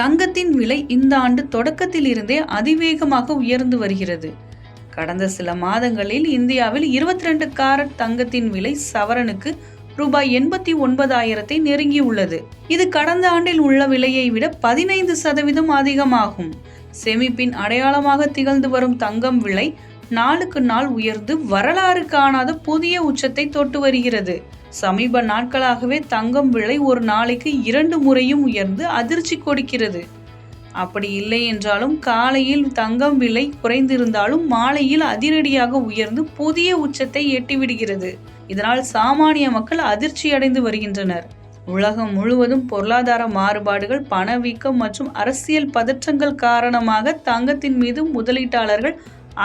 தங்கத்தின் விலை இந்த ஆண்டு தொடக்கத்தில் இருந்தே அதிவேகமாக உயர்ந்து வருகிறது. கடந்த சில மாதங்களில் இந்தியாவில் 22 காரட் தங்கத்தின் விலை சவரனுக்கு ரூபாய் 89,000 நெருங்கியுள்ளது. இது கடந்த ஆண்டில் உள்ள விலையை விட 15% அதிகமாகும். சேமிப்பின் அடையாளமாக திகழ்ந்து வரும் தங்கம் விலை நாளுக்கு நாள் உயர்ந்து வரலாறு காணாத புதிய உச்சத்தை தொட்டு வருகிறது. சமீப நாட்களாகவே தங்கம் விலை ஒரு நாளைக்கு 2 முறையும் உயர்ந்து அதிர்ச்சி கொடுக்கிறது. அப்படி இல்லை என்றாலும் காலையில் தங்கம் விலை குறைந்திருந்தாலும் மாலையில் அதிரடியாக உயர்ந்து புதிய உச்சத்தை எட்டிவிடுகிறது. இதனால் சாமானிய மக்கள் அதிர்ச்சி அடைந்து வருகின்றனர். உலகம் முழுவதும் பொருளாதார மாறுபாடுகள், பணவீக்கம் மற்றும் அரசியல் பதற்றங்கள் காரணமாக தங்கத்தின் மீது முதலீட்டாளர்கள்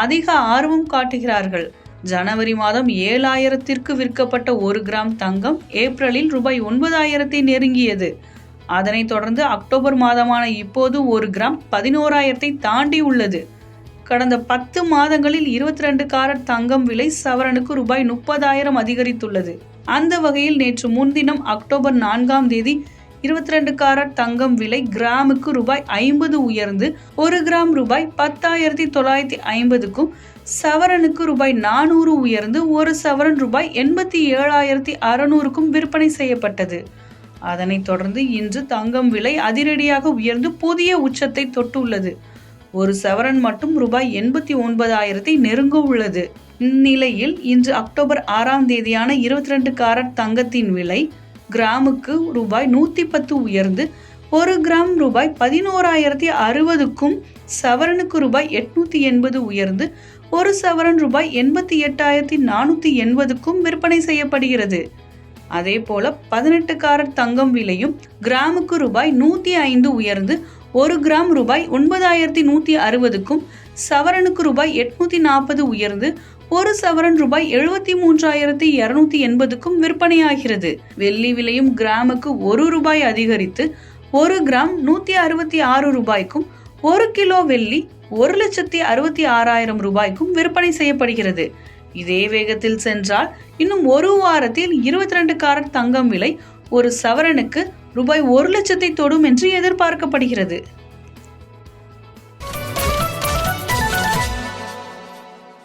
அதிக ஆர்வம் காட்டுகிறார்கள். ஜனவரி மாதம் 7,000 விற்கப்பட்ட 1 கிராம் தங்கம் ஏப்ரலில் ரூபாய் 9,000 நெருங்கியது. அதனைத் தொடர்ந்து அக்டோபர் மாதமான இப்போது 1 கிராம் 11,000 தாண்டி உள்ளது. கடந்த 10 மாதங்களில் 22 காரட் தங்கம் விலை சவரனுக்கு ரூபாய் 30,000 அதிகரித்துள்ளது. அந்த வகையில் நேற்று முன்தினம் அக்டோபர் 4ஆம் தேதி 22 காரட் தங்கம் விலை கிராமுக்கு ரூபாய் 50 உயர்ந்து 1 கிராம் ரூபாய் 10,950க்கும், சவரனுக்கு ரூபாய் 400 உயர்ந்து 1 சவரன் ரூபாய் 87,600க்கும் விற்பனை செய்யப்பட்டது. அதனைத் தொடர்ந்து இன்று தங்கம் விலை அதிரடியாக உயர்ந்து புதிய உச்சத்தை தொட்டுள்ளது. 1 சவரன் மட்டும் ரூபாய் 89,000 நெருங்க உள்ளது. இந்நிலையில் இன்று அக்டோபர் 6ஆம் தேதியான 22 காரட் தங்கத்தின் விலை கிராமுக்கு ரூபாய் 110 உயர்ந்து 1 கிராம் ரூபாய் 11,060க்கும், சவரனுக்கு ரூபாய் 880 உயர்ந்து 1 சவரன் ரூபாய் 88,480க்கும் விற்பனை செய்யப்படுகிறது. அதே போல 18 காரட் தங்கம் விலையும் கிராமுக்கு ரூபாய் 105 உயர்ந்து 1 கிராம் ரூபாய் 9,160க்கும், சவரனுக்கு ரூபாய் 840 உயர்ந்து 1 சவரன் ரூபாய் 73,280க்கும் விற்பனையாகிறது. வெள்ளி விலையும் கிராமுக்கு 1 ரூபாய் அதிகரித்து 1 கிராம் 166 ரூபாய்க்கும், 1 கிலோ வெள்ளி 1,66,000 ரூபாய்க்கும் விற்பனை செய்யப்படுகிறது. இதே வேகத்தில் சென்றால் இன்னும் ஒரு வாரத்தில் 22 காரட் தங்கம் விலை 1 சவரனுக்கு ரூபாய் 1,00,000 தொடும் என்று எதிர்பார்க்கப்படுகிறது.